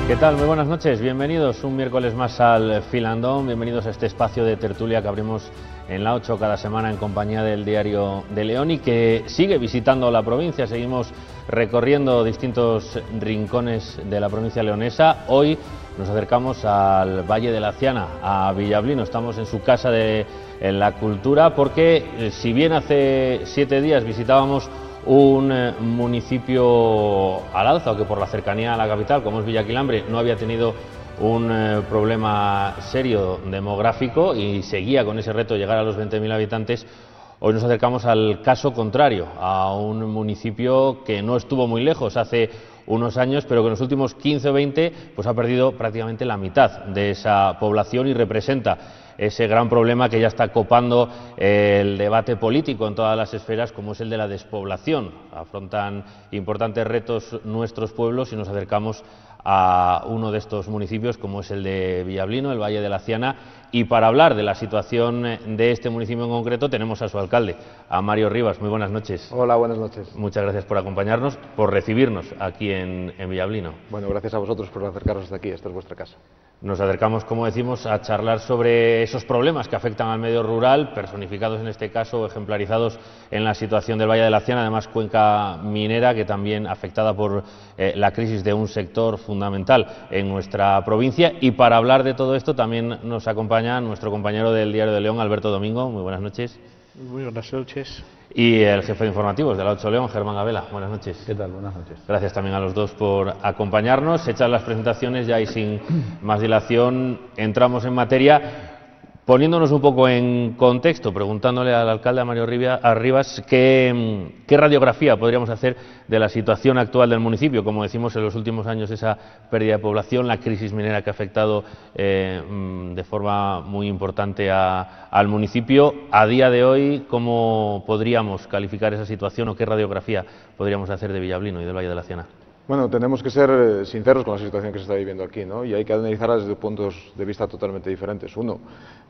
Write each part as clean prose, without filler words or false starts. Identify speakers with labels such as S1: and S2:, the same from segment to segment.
S1: ¿Qué tal? Muy buenas noches, bienvenidos un miércoles más al Filandón, bienvenidos a este espacio de tertulia que abrimos en la 8 cada semana en compañía del Diario de León y que sigue visitando la provincia. Seguimos recorriendo distintos rincones de la provincia leonesa. Hoy nos acercamos al Valle de la Ciana, a Villablino. Estamos en su casa de la cultura porque si bien hace 7 días visitábamos un municipio al alza, o que por la cercanía a la capital, como es Villaquilambre, no había tenido un problema serio demográfico y seguía con ese reto de llegar a los 20.000 habitantes, hoy nos acercamos al caso contrario, a un municipio que no estuvo muy lejos hace unos años, pero que en los últimos 15 o 20 pues ha perdido prácticamente la mitad de esa población y representa ese gran problema que ya está copando el debate político en todas las esferas, como es el de la despoblación. Afrontan importantes retos nuestros pueblos y nos acercamos a uno de estos municipios, como es el de Villablino, el Valle de la Ciana, y para hablar de la situación de este municipio en concreto tenemos a su alcalde, a Mario Rivas. Muy buenas noches.
S2: Hola, buenas noches.
S1: Muchas gracias por acompañarnos, por recibirnos aquí en Villablino.
S2: Bueno, gracias a vosotros por acercaros hasta aquí, esta es vuestra casa.
S1: Nos acercamos, como decimos, a charlar sobre esos problemas que afectan al medio rural, personificados en este caso, ejemplarizados en la situación del Valle de la Ciana, además cuenca minera, que también afectada por la crisis de un sector fundamental en nuestra provincia. Y para hablar de todo esto también nos acompaña nuestro compañero del Diario de León, Alberto Domingo. Muy buenas noches.
S3: Muy buenas noches.
S1: Y el jefe de informativos de la 8 León, Germán Gabela. Buenas noches.
S4: ¿Qué tal? Buenas noches.
S1: Gracias también a los dos por acompañarnos. Hechas las presentaciones ya y sin más dilación entramos en materia, poniéndonos un poco en contexto, preguntándole al alcalde, a Mario Rivas, qué radiografía podríamos hacer de la situación actual del municipio. Como decimos, en los últimos años esa pérdida de población, la crisis minera que ha afectado de forma muy importante al municipio. A día de hoy, ¿cómo podríamos calificar esa situación o qué radiografía podríamos hacer de Villablino y del Valle de la Ciana?
S2: Bueno, tenemos que ser sinceros con la situación que se está viviendo aquí, ¿no? Y hay que analizarla desde puntos de vista totalmente diferentes. Uno,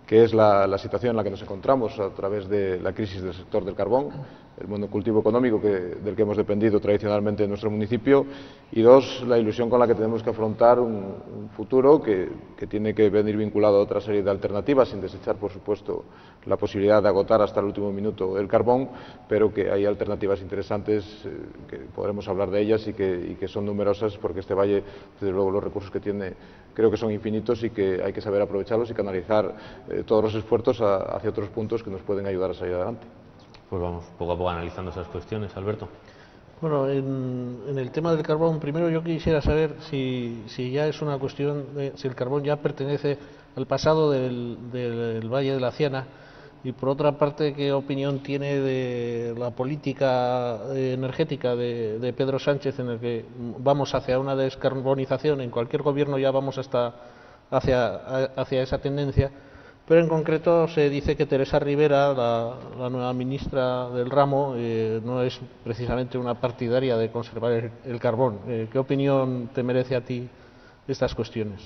S2: que es la situación en la que nos encontramos a través de la crisis del sector del carbón, el monocultivo económico del que hemos dependido tradicionalmente en nuestro municipio, y dos, la ilusión con la que tenemos que afrontar un futuro que tiene que venir vinculado a otra serie de alternativas, sin desechar, por supuesto, la posibilidad de agotar hasta el último minuto el carbón, pero que hay alternativas interesantes, que podremos hablar de ellas y que son numerosas, porque este valle, desde luego, los recursos que tiene creo que son infinitos y que hay que saber aprovecharlos y canalizar todos los esfuerzos hacia otros puntos que nos pueden ayudar a salir adelante.
S1: Pues vamos poco a poco analizando esas cuestiones, Alberto.
S3: Bueno, en el tema del carbón, primero yo quisiera saber si ya es una cuestión si el carbón ya pertenece al pasado del Valle de la Ciana, y por otra parte, ¿qué opinión tiene de la política energética de Pedro Sánchez, en el que vamos hacia una descarbonización? En cualquier gobierno ya vamos hacia esa tendencia, pero en concreto se dice que Teresa Rivera, la nueva ministra del ramo, no es precisamente una partidaria de conservar el carbón. ¿Qué opinión te merece a ti estas cuestiones?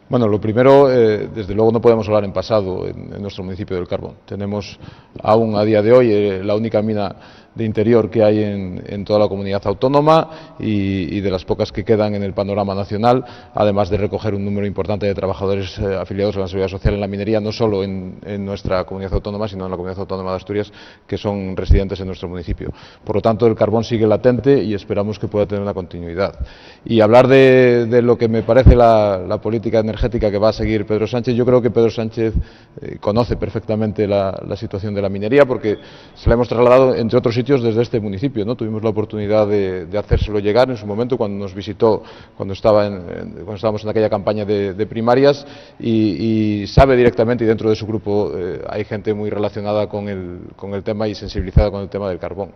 S2: Bueno, lo primero, desde luego no podemos hablar en pasado en nuestro municipio del carbón. Tenemos aún a día de hoy la única mina de interior que hay en toda la comunidad autónoma y de las pocas que quedan en el panorama nacional, además de recoger un número importante de trabajadores afiliados a la Seguridad Social en la minería, no solo en nuestra comunidad autónoma, sino en la comunidad autónoma de Asturias, que son residentes en nuestro municipio. Por lo tanto, el carbón sigue latente y esperamos que pueda tener una continuidad. Y hablar de lo que me parece la política energética que va a seguir Pedro Sánchez, yo creo que Pedro Sánchez conoce perfectamente la situación de la minería, porque se la hemos trasladado, entre otros sitios, desde este municipio, ¿no? Tuvimos la oportunidad de hacérselo llegar en su momento cuando nos visitó, cuando estábamos en aquella campaña de primarias, y sabe directamente, y dentro de su grupo hay gente muy relacionada con el tema y sensibilizada con el tema del carbón.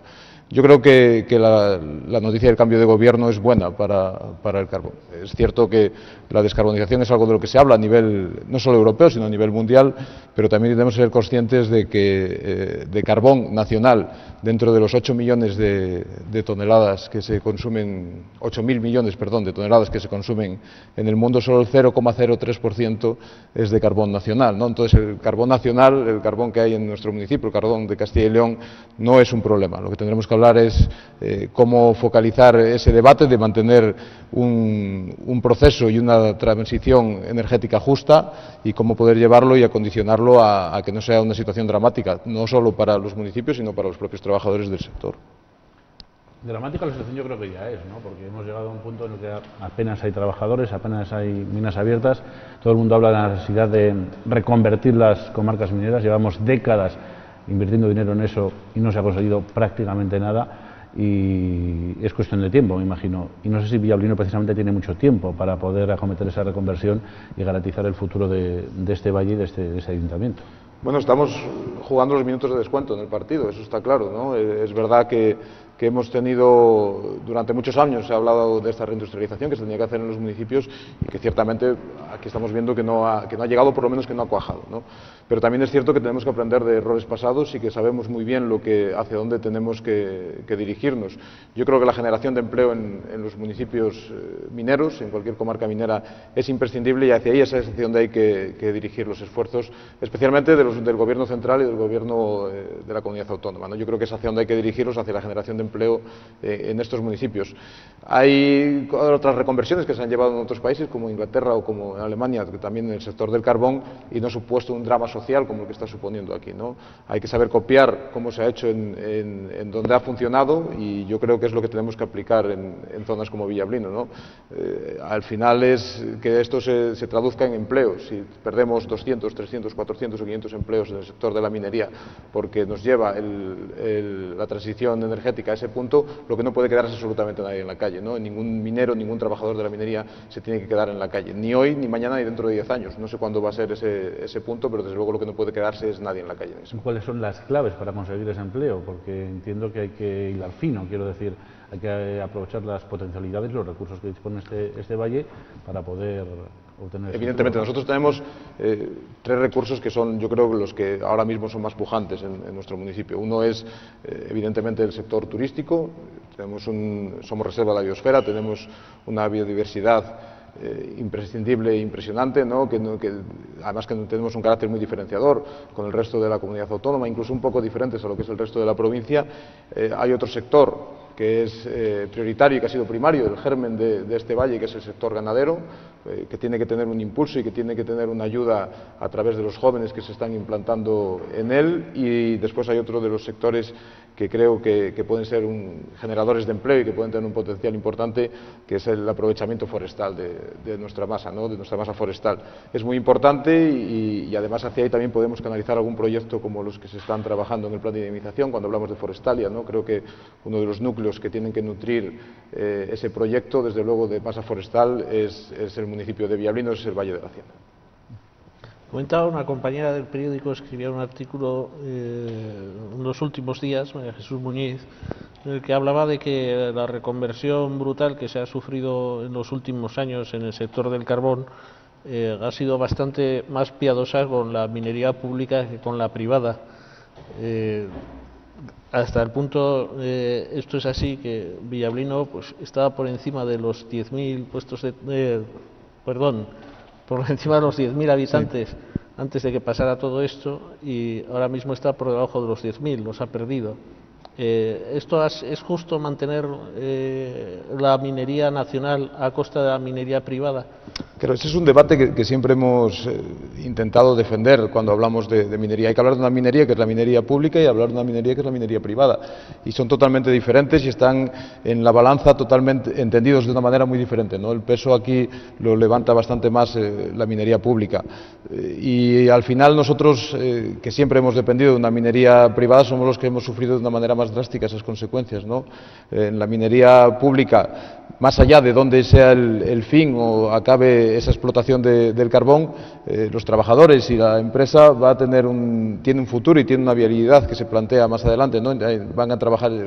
S2: Yo creo que la noticia del cambio de gobierno es buena para el carbón. Es cierto que la descarbonización es algo de lo que se habla a nivel no solo europeo, sino a nivel mundial, pero también debemos ser conscientes de que de carbón nacional dentro de los 8 millones de toneladas que se consumen, 8.000 millones, perdón, de toneladas que se consumen en el mundo, solo el 0,03% es de carbón nacional, ¿no? Entonces, el carbón nacional, el carbón que hay en nuestro municipio, el carbón de Castilla y León, no es un problema. Lo que tendremos que hablar es cómo focalizar ese debate de mantener un proceso y una transición energética justa y cómo poder llevarlo y acondicionarlo a que no sea una situación dramática, no solo para los municipios, sino para los propios trabajadores del sector.
S4: Dramática la situación yo creo que ya es, ¿no? Porque hemos llegado a un punto en el que apenas hay trabajadores, apenas hay minas abiertas, todo el mundo habla de la necesidad de reconvertir las comarcas mineras, llevamos décadas invirtiendo dinero en eso y no se ha conseguido prácticamente nada. Y es cuestión de tiempo, me imagino. Y no sé si Villablino precisamente tiene mucho tiempo para poder acometer esa reconversión y garantizar el futuro de este valle y de este ayuntamiento.
S2: Bueno, estamos jugando los minutos de descuento en el partido, eso está claro, ¿no? Es verdad que hemos tenido, durante muchos años se ha hablado de esta reindustrialización que se tenía que hacer en los municipios y que ciertamente aquí estamos viendo que no ha llegado, por lo menos que no ha cuajado, ¿no? Pero también es cierto que tenemos que aprender de errores pasados y que sabemos muy bien hacia dónde tenemos que dirigirnos. Yo creo que la generación de empleo en los municipios mineros, en cualquier comarca minera, es imprescindible y hacia ahí es hacia donde hay que dirigir los esfuerzos, especialmente del Gobierno central y del Gobierno de la comunidad autónoma, ¿no? Yo creo que es hacia donde hay que dirigirlos, hacia la generación de empleo en estos municipios. Hay otras reconversiones que se han llevado en otros países, como Inglaterra o como en Alemania, que también en el sector del carbón, y no ha supuesto un drama social como el que está suponiendo aquí, ¿no? Hay que saber copiar cómo se ha hecho en donde ha funcionado, y yo creo que es lo que tenemos que aplicar en zonas como Villablino, ¿no? Al final es que esto se traduzca en empleos. Si perdemos 200, 300, 400 o 500 empleos en el sector de la minería porque nos lleva la transición energética a ese punto, lo que no puede quedarse absolutamente nadie en la calle, ¿no? Ningún minero, ningún trabajador de la minería se tiene que quedar en la calle, ni hoy, ni mañana, ni dentro de 10 años. No sé cuándo va a ser ese punto, pero desde luego lo que no puede quedarse es nadie en la calle.
S4: ¿Cuáles son las claves para conseguir ese empleo? Porque entiendo que hay que hilar fino, quiero decir, hay que aprovechar las potencialidades, los recursos que dispone este valle para poder obtener.
S2: Evidentemente, nosotros tenemos 3 recursos que son, yo creo, los que ahora mismo son más pujantes en nuestro municipio. Uno es, evidentemente, el sector turístico. Somos reserva de la biosfera, tenemos una biodiversidad imprescindible e impresionante, ¿no? Que además que tenemos un carácter muy diferenciador con el resto de la comunidad autónoma, incluso un poco diferentes a lo que es el resto de la provincia. Hay otro sector que es prioritario y que ha sido primario, el germen de este valle, que es el sector ganadero, que tiene que tener un impulso y que tiene que tener una ayuda a través de los jóvenes que se están implantando en él. Y después hay otro de los sectores que creo que pueden ser generadores de empleo y que pueden tener un potencial importante, que es el aprovechamiento forestal de nuestra masa, ¿no? De nuestra masa forestal. Es muy importante y además hacia ahí también podemos canalizar algún proyecto como los que se están trabajando en el plan de dinamización cuando hablamos de Forestalia, ¿no? Creo que uno de los núcleos que tienen que nutrir ese proyecto, desde luego, de masa forestal es el municipio de Villablino, es el Valle de la Hacienda.
S3: Comentaba una compañera del periódico, escribía un artículo en los últimos días, María Jesús Muñiz, en el que hablaba de que la reconversión brutal que se ha sufrido en los últimos años en el sector del carbón ha sido bastante más piadosa con la minería pública que con la privada. Hasta el punto, esto es así, que Villablino pues estaba por encima de los 10.000 puestos por encima de los 10.000 habitantes, sí, antes de que pasara todo esto, y ahora mismo está por debajo de los 10.000, los ha perdido. ¿Esto es justo mantener la minería nacional a costa de la minería privada?
S2: Claro, ese es un debate que siempre hemos intentado defender cuando hablamos de minería. Hay que hablar de una minería que es la minería pública y hablar de una minería que es la minería privada. Y son totalmente diferentes y están en la balanza totalmente entendidos de una manera muy diferente, ¿no? El peso aquí lo levanta bastante más la minería pública. Y al final nosotros, que siempre hemos dependido de una minería privada, somos los que hemos sufrido de una manera más drástica esas consecuencias, ¿no? En la minería pública, más allá de dónde sea el fin o acabe esa explotación del carbón, los trabajadores y la empresa tiene un futuro y tiene una viabilidad que se plantea más adelante, ¿no?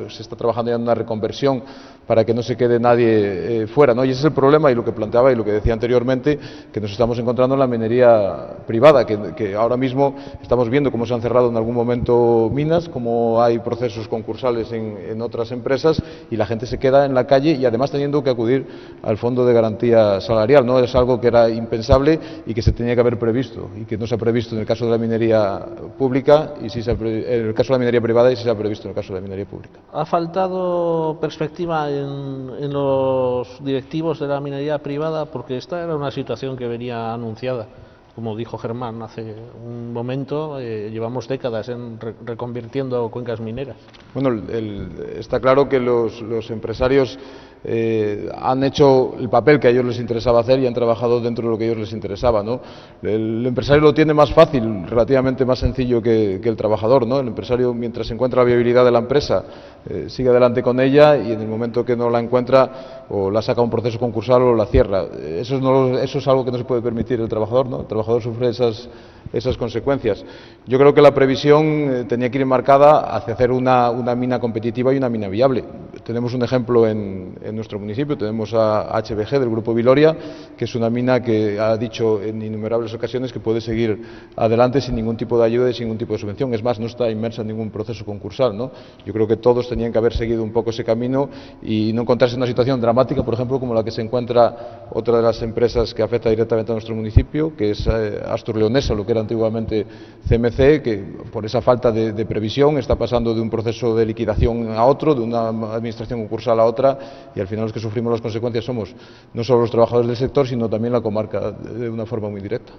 S2: Se está trabajando ya en una reconversión para que no se quede nadie fuera, ¿no? Y ese es el problema y lo que planteaba y lo que decía anteriormente, que nos estamos encontrando en la minería privada, que ahora mismo estamos viendo cómo se han cerrado en algún momento minas, cómo hay procesos con concursales en otras empresas y la gente se queda en la calle y además teniendo que acudir al fondo de garantía salarial, ¿no? Es algo que era impensable y que se tenía que haber previsto y que no se ha previsto en el caso de la minería pública y sí en el caso de la minería privada y sí se ha previsto en el caso de la minería pública.
S3: ¿Ha faltado perspectiva en los directivos de la minería privada? Porque esta era una situación que venía anunciada. Como dijo Germán hace un momento, llevamos décadas reconvirtiendo cuencas mineras.
S2: Bueno, está claro que los empresarios han hecho el papel que a ellos les interesaba hacer y han trabajado dentro de lo que a ellos les interesaba, ¿no? El empresario lo tiene más fácil, relativamente más sencillo que el trabajador, ¿no? El empresario, mientras encuentra la viabilidad de la empresa, sigue adelante con ella y en el momento que no la encuentra o la saca a un proceso concursal o la cierra. Eso es algo que no se puede permitir el trabajador, ¿no? El trabajador sufre esas consecuencias. Yo creo que la previsión tenía que ir enmarcada hacia hacer una mina competitiva y una mina viable. Tenemos un ejemplo en nuestro municipio, tenemos a HBG del Grupo Viloria, que es una mina que ha dicho en innumerables ocasiones que puede seguir adelante sin ningún tipo de ayuda y sin ningún tipo de subvención. Es más, no está inmersa en ningún proceso concursal, ¿no? Yo creo que todos tenían que haber seguido un poco ese camino y no encontrarse en una situación dramática, por ejemplo, como la que se encuentra otra de las empresas que afecta directamente a nuestro municipio, que es Astur Leonesa, lo que era antiguamente CMC, que por esa falta de previsión está pasando de un proceso de liquidación a otro, de una administración concursal a otra, y al final los que sufrimos las consecuencias somos no solo los trabajadores del sector, sino también la comarca de una forma muy directa.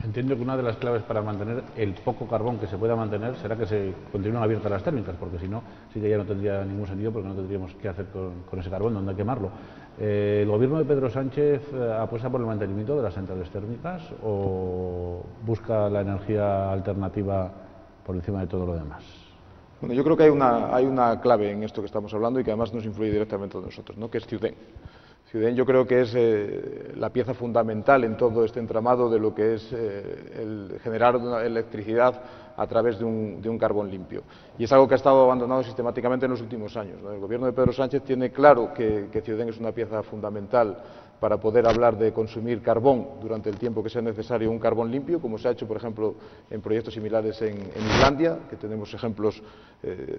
S4: Entiendo que una de las claves para mantener el poco carbón que se pueda mantener será que se continúen abiertas las térmicas, porque si no, sí que ya no tendría ningún sentido, porque no tendríamos qué hacer con ese carbón, dónde quemarlo. ¿El gobierno de Pedro Sánchez apuesta por el mantenimiento de las centrales térmicas o busca la energía alternativa por encima de todo lo demás?
S2: Bueno, yo creo que hay una clave en esto que estamos hablando y que además nos influye directamente a nosotros, ¿no? Que es Ciuden. Ciuden yo creo que es la pieza fundamental en todo este entramado de lo que es el generar una electricidad a través de un carbón limpio. Y es algo que ha estado abandonado sistemáticamente en los últimos años, ¿no? El gobierno de Pedro Sánchez tiene claro que Ciuden es una pieza fundamental para poder hablar de consumir carbón durante el tiempo que sea necesario, un carbón limpio, como se ha hecho, por ejemplo, en proyectos similares en Islandia, que tenemos ejemplos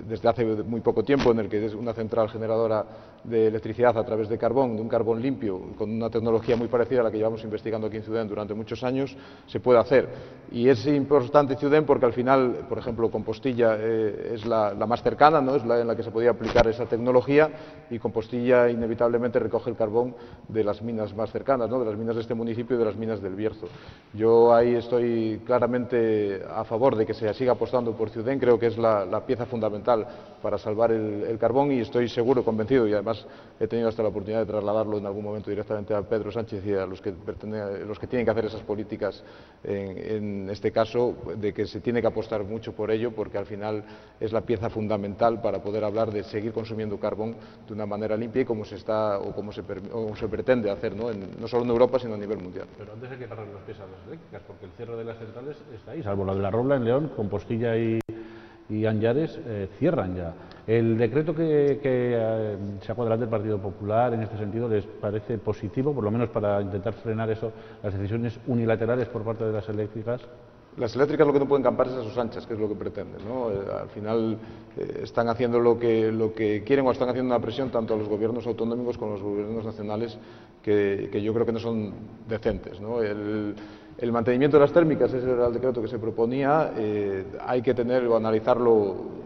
S2: desde hace muy poco tiempo en el que es una central generadora de electricidad a través de carbón, de un carbón limpio, con una tecnología muy parecida a la que llevamos investigando aquí en Ciuden durante muchos años, se puede hacer. Y es importante Ciuden porque al final, por ejemplo, Compostilla es la más cercana, ¿no? Es la en la que se podía aplicar esa tecnología, y Compostilla inevitablemente recoge el carbón de las minas más cercanas, ¿no? De las minas de este municipio y de las minas del Bierzo. Yo ahí estoy claramente a favor de que se siga apostando por Ciuden, creo que es la pieza fundamental para salvar el carbón, y estoy seguro, convencido, y además he tenido hasta la oportunidad de trasladarlo en algún momento directamente a Pedro Sánchez y a los que tienen que hacer esas políticas en este caso, de que se tiene que apostar mucho por ello, porque al final es la pieza fundamental para poder hablar de seguir consumiendo carbón de una manera limpia y como se pretende hacer, ¿no? No solo en Europa, sino a nivel mundial.
S4: Pero antes hay que pararle los pies a las eléctricas, porque el cierre de las centrales está ahí, salvo la de La Robla en León, Compostilla y Anllares cierran ya. ¿El decreto que sacó adelante el Partido Popular en este sentido les parece positivo, por lo menos para intentar frenar eso, las decisiones unilaterales por parte de las eléctricas?
S2: Las eléctricas lo que no pueden campar es a sus anchas, que es lo que pretenden, ¿no? Al final están haciendo lo que quieren, o están haciendo una presión tanto a los gobiernos autonómicos como a los gobiernos nacionales que yo creo que no son decentes, ¿no? El mantenimiento de las térmicas, ese era el decreto que se proponía, hay que tener o analizarlo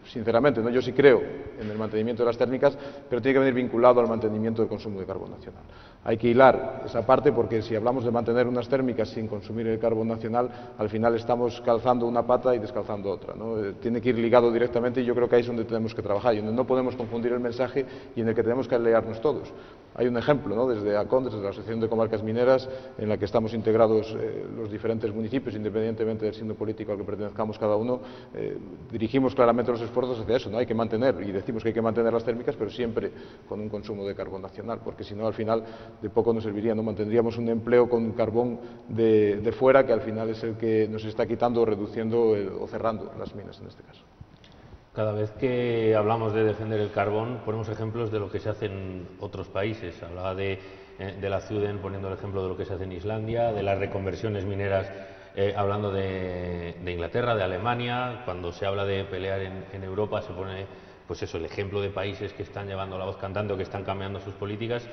S2: sinceramente, ¿no? Yo sí creo en el mantenimiento de las térmicas, pero tiene que venir vinculado al mantenimiento del consumo de carbón nacional. Hay que hilar esa parte, porque si hablamos de mantener unas térmicas sin consumir el carbón nacional, al final estamos calzando una pata y descalzando otra, ¿no? Tiene que ir ligado directamente, y yo creo que ahí es donde tenemos que trabajar, y donde no podemos confundir el mensaje y en el que tenemos que aliarnos todos. Hay un ejemplo, ¿no? Desde ACON, desde la Asociación de Comarcas Mineras, en la que estamos integrados los diferentes municipios, independientemente del signo político al que pertenezcamos cada uno, dirigimos claramente los esfuerzos hacia eso, ¿no? Hay que mantener, y decimos que hay que mantener las térmicas, pero siempre con un consumo de carbón nacional, porque si no, al final de poco nos serviría, ¿no? Mantendríamos un empleo con carbón de fuera, que al final es el que nos está quitando o reduciendo o cerrando las minas en este caso.
S1: Cada vez que hablamos de defender el carbón, ponemos ejemplos de lo que se hace en otros países. Hablaba de la Ciuden, poniendo el ejemplo de lo que se hace en Islandia, de las reconversiones mineras hablando de Inglaterra, de Alemania. Cuando se habla de pelear en Europa se pone, pues eso, el ejemplo de países que están llevando la voz cantante o que están cambiando sus políticas.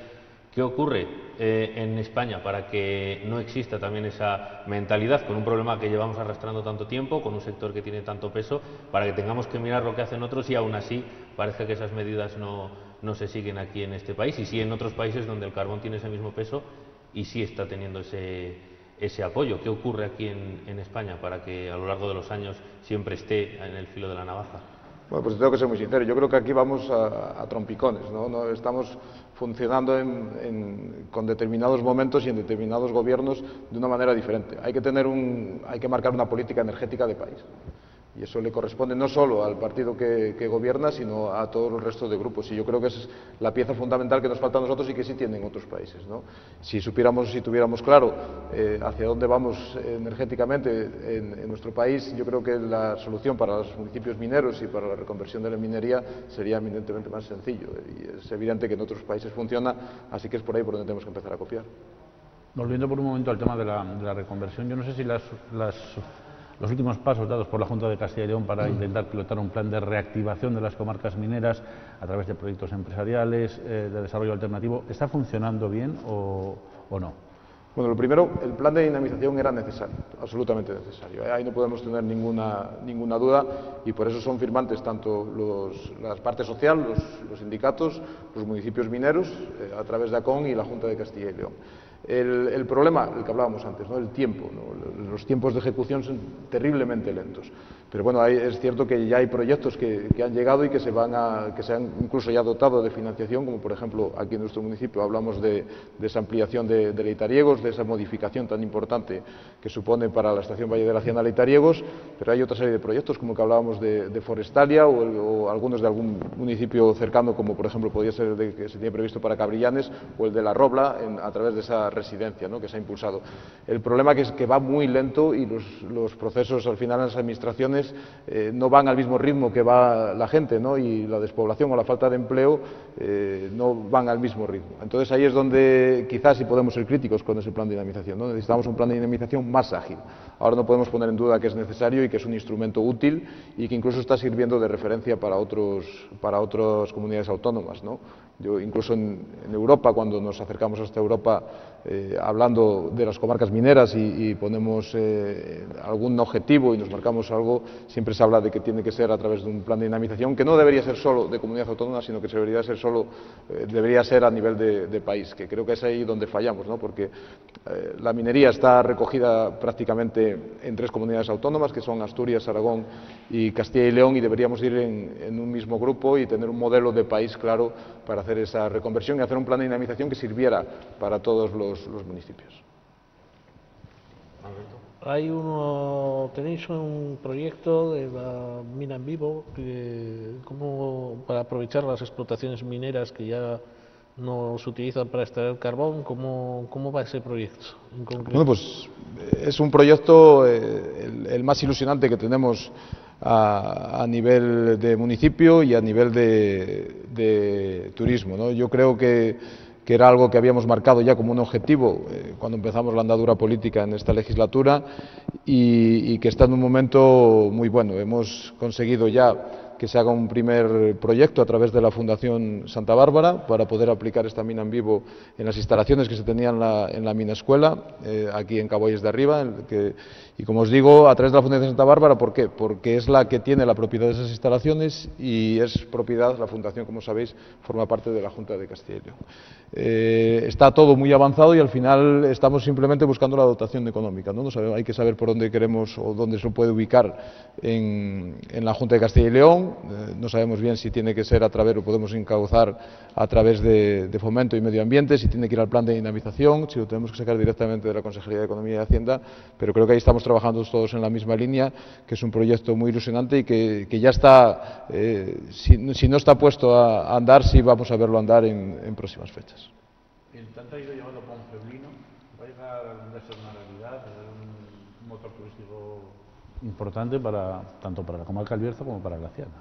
S1: ¿Qué ocurre en España para que no exista también esa mentalidad, con un problema que llevamos arrastrando tanto tiempo, con un sector que tiene tanto peso, para que tengamos que mirar lo que hacen otros y aún así parece que esas medidas no se siguen aquí en este país, y sí en otros países donde el carbón tiene ese mismo peso y sí está teniendo ese apoyo? ¿Qué ocurre aquí en España para que a lo largo de los años siempre esté en el filo de la navaja?
S2: Bueno, pues tengo que ser muy sincero. Yo creo que aquí vamos a trompicones, ¿no? No estamos funcionando con determinados momentos y en determinados gobiernos de una manera diferente. Hay que marcar una política energética de país. Y eso le corresponde no solo al partido que gobierna, sino a todos los restos de grupos. Y yo creo que esa es la pieza fundamental que nos falta a nosotros y que sí tienen otros países, ¿no? Si tuviéramos claro hacia dónde vamos energéticamente en nuestro país, yo creo que la solución para los municipios mineros y para la reconversión de la minería sería eminentemente más sencillo. Y es evidente que en otros países funciona, así que es por ahí por donde tenemos que empezar a copiar.
S4: Volviendo por un momento al tema de la reconversión, yo no sé si los últimos pasos dados por la Junta de Castilla y León para intentar pilotar un plan de reactivación de las comarcas mineras a través de proyectos empresariales, de desarrollo alternativo, ¿está funcionando bien o no?
S2: Bueno, lo primero, el plan de dinamización era necesario, absolutamente necesario. Ahí no podemos tener ninguna duda, y por eso son firmantes tanto las partes sociales, los sindicatos, los municipios mineros, a través de ACON y la Junta de Castilla y León. El problema, el que hablábamos antes, ¿no? El tiempo, ¿no? Los tiempos de ejecución son terriblemente lentos. Pero bueno, es cierto que ya hay proyectos que han llegado y que se han incluso ya dotado de financiación, como por ejemplo aquí en nuestro municipio hablamos de esa ampliación de Leitariegos, de esa modificación tan importante que supone para la estación Valle de la Hacienda Leitariegos, pero hay otra serie de proyectos como que hablábamos de Forestalia o algunos de algún municipio cercano, como por ejemplo podría ser el que se tiene previsto para Cabrillanes o el de La Robla a través de esa residencia, ¿no?, que se ha impulsado. El problema es que va muy lento y los procesos al final en las administraciones no van al mismo ritmo que va la gente, ¿no?, y la despoblación o la falta de empleo no van al mismo ritmo. Entonces ahí es donde quizás sí podemos ser críticos con ese plan de dinamización, ¿no? Necesitamos un plan de dinamización más ágil. Ahora no podemos poner en duda que es necesario y que es un instrumento útil y que incluso está sirviendo de referencia para otras comunidades autónomas, ¿no? Yo incluso en Europa, cuando nos acercamos hasta Europa hablando de las comarcas mineras y ponemos algún objetivo y nos marcamos algo, siempre se habla de que tiene que ser a través de un plan de dinamización que no debería ser solo de comunidad autónoma, sino que debería ser a nivel de país, que creo que es ahí donde fallamos, ¿no? Porque la minería está recogida prácticamente en 3 comunidades autónomas, que son Asturias, Aragón y Castilla y León, y deberíamos ir en un mismo grupo y tener un modelo de país claro para hacer esa reconversión y hacer un plan de dinamización que sirviera para todos los municipios.
S3: Tenéis un proyecto de la mina en vivo para aprovechar las explotaciones mineras que ya no se utilizan para extraer carbón. ¿Cómo va ese proyecto en concreto?
S2: Bueno, pues es un proyecto el más ilusionante que tenemos a nivel de municipio y a nivel de turismo, ¿no? Yo creo que era algo que habíamos marcado ya como un objetivo cuando empezamos la andadura política en esta legislatura y que está en un momento muy bueno. Hemos conseguido ya que se haga un primer proyecto a través de la Fundación Santa Bárbara para poder aplicar esta mina en vivo en las instalaciones que se tenían en la mina escuela, aquí en Caboyes de Arriba, y como os digo, a través de la Fundación Santa Bárbara, ¿por qué? Porque es la que tiene la propiedad de esas instalaciones y es propiedad, la Fundación, como sabéis, forma parte de la Junta de Castilla y León. Está todo muy avanzado y al final estamos simplemente buscando la dotación económica, ¿no? Hay que saber por dónde queremos o dónde se puede ubicar en la Junta de Castilla y León. No sabemos bien si tiene que ser a través, o podemos encauzar a través de Fomento y Medio Ambiente, si tiene que ir al plan de dinamización, si lo tenemos que sacar directamente de la Consejería de Economía y Hacienda, pero creo que ahí estamos trabajando todos en la misma línea, que es un proyecto muy ilusionante y que ya está, si no está puesto a andar, sí vamos a verlo andar en próximas fechas.
S4: El tan traído llamado Ponferlino va a llegar a ser una realidad, un motor turístico importante tanto para la comarca del Bierzo como para la Hacienda.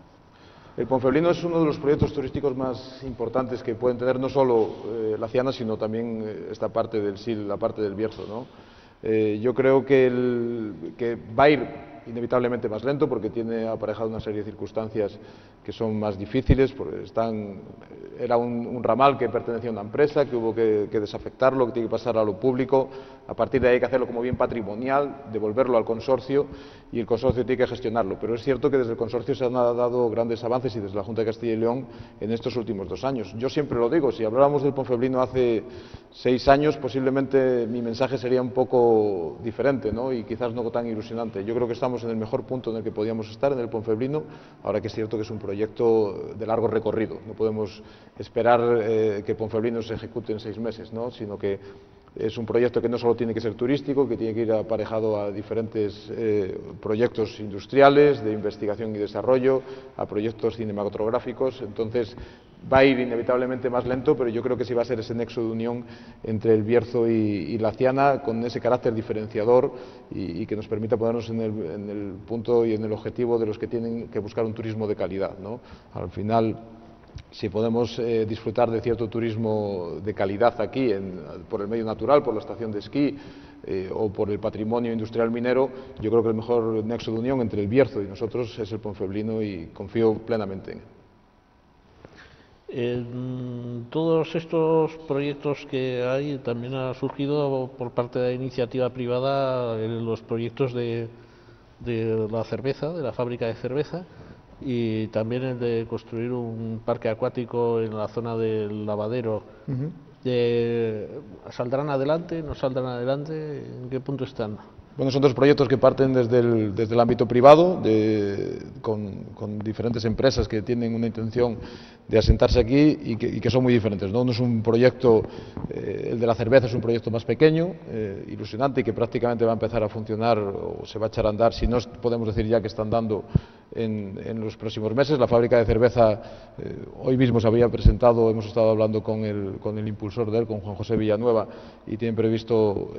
S2: El Ponferlino es uno de los proyectos turísticos más importantes que pueden tener no solo la Hacienda, sino también esta parte del SIL, la parte del Bierzo, ¿no? Yo creo que va a ir inevitablemente más lento porque tiene aparejado una serie de circunstancias que son más difíciles. Era un ramal que pertenecía a una empresa, que hubo que desafectarlo, que tiene que pasar a lo público. A partir de ahí hay que hacerlo como bien patrimonial, devolverlo al consorcio y el consorcio tiene que gestionarlo. Pero es cierto que desde el consorcio se han dado grandes avances y desde la Junta de Castilla y León en estos últimos 2 años. Yo siempre lo digo, si habláramos del Ponfeblino hace 6 años, posiblemente mi mensaje sería un poco diferente, ¿no? Y quizás no tan ilusionante. Yo creo que estamos en el mejor punto en el que podíamos estar, en el Ponfeblino, ahora que es cierto que es un proyecto de largo recorrido. No podemos esperar que Ponfeblino se ejecute en 6 meses, ¿no? Sino que es un proyecto que no solo tiene que ser turístico, que tiene que ir aparejado a diferentes proyectos industriales, de investigación y desarrollo, a proyectos cinematográficos. Entonces va a ir inevitablemente más lento, pero yo creo que sí va a ser ese nexo de unión entre el Bierzo y la Ciana, con ese carácter diferenciador y que nos permita ponernos en el punto y en el objetivo de los que tienen que buscar un turismo de calidad, ¿no? Al final, si podemos disfrutar de cierto turismo de calidad aquí, por el medio natural, por la estación de esquí o por el patrimonio industrial minero, yo creo que el mejor nexo de unión entre el Bierzo y nosotros es el Ponfeblino y confío plenamente en él.
S3: Todos estos proyectos que hay también ha surgido por parte de la iniciativa privada los proyectos de la cerveza, de la fábrica de cerveza, y también el de construir un parque acuático en la zona del lavadero. ¿Saldrán adelante? ¿No saldrán adelante? ¿En qué punto están?
S2: Bueno, son 2 proyectos que parten desde el ámbito privado, con diferentes empresas que tienen una intención de asentarse aquí y que son muy diferentes, ¿no? Uno es un proyecto, el de la cerveza es un proyecto más pequeño, ilusionante, y que prácticamente va a empezar a funcionar o se va a echar a andar, si no podemos decir ya que están dando en los próximos meses. La fábrica de cerveza hoy mismo se había presentado, hemos estado hablando con el impulsor de él, con Juan José Villanueva, y tienen previsto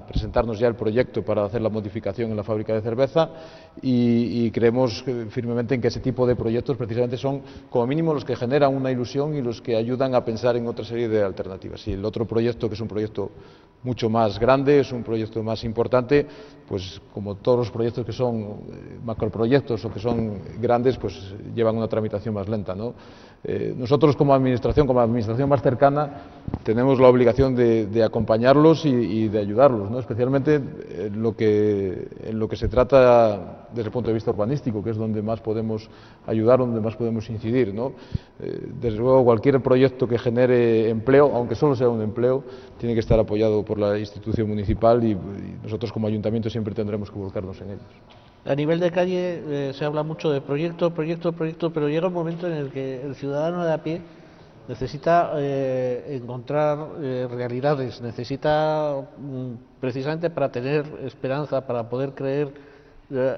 S2: presentarnos ya el proyecto para hacer la modificación en la fábrica de cerveza, y creemos firmemente en que ese tipo de proyectos precisamente son como mínimo los que generan una ilusión y los que ayudan a pensar en otra serie de alternativas. Y el otro proyecto, que es un proyecto mucho más grande, es un proyecto más importante, pues como todos los proyectos que son macroproyectos o que son grandes, pues llevan una tramitación más lenta, ¿no? Nosotros como administración más cercana, tenemos la obligación de acompañarlos y de ayudarlos, ¿no? Especialmente en lo que se trata desde el punto de vista urbanístico, que es donde más podemos ayudar, donde más podemos incidir, ¿no? Desde luego, cualquier proyecto que genere empleo, aunque solo sea un empleo, tiene que estar apoyado por la institución municipal, y nosotros como ayuntamiento siempre tendremos que volcarnos en ellos.
S3: A nivel de calle se habla mucho de proyecto, pero llega un momento en el que el ciudadano de a pie necesita encontrar realidades, necesita precisamente para tener esperanza, para poder creer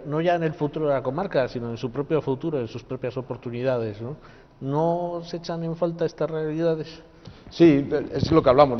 S3: no ya en el futuro de la comarca, sino en su propio futuro, en sus propias oportunidades, ¿no? ¿No se echan en falta estas realidades?
S2: Sí, es lo que hablamos.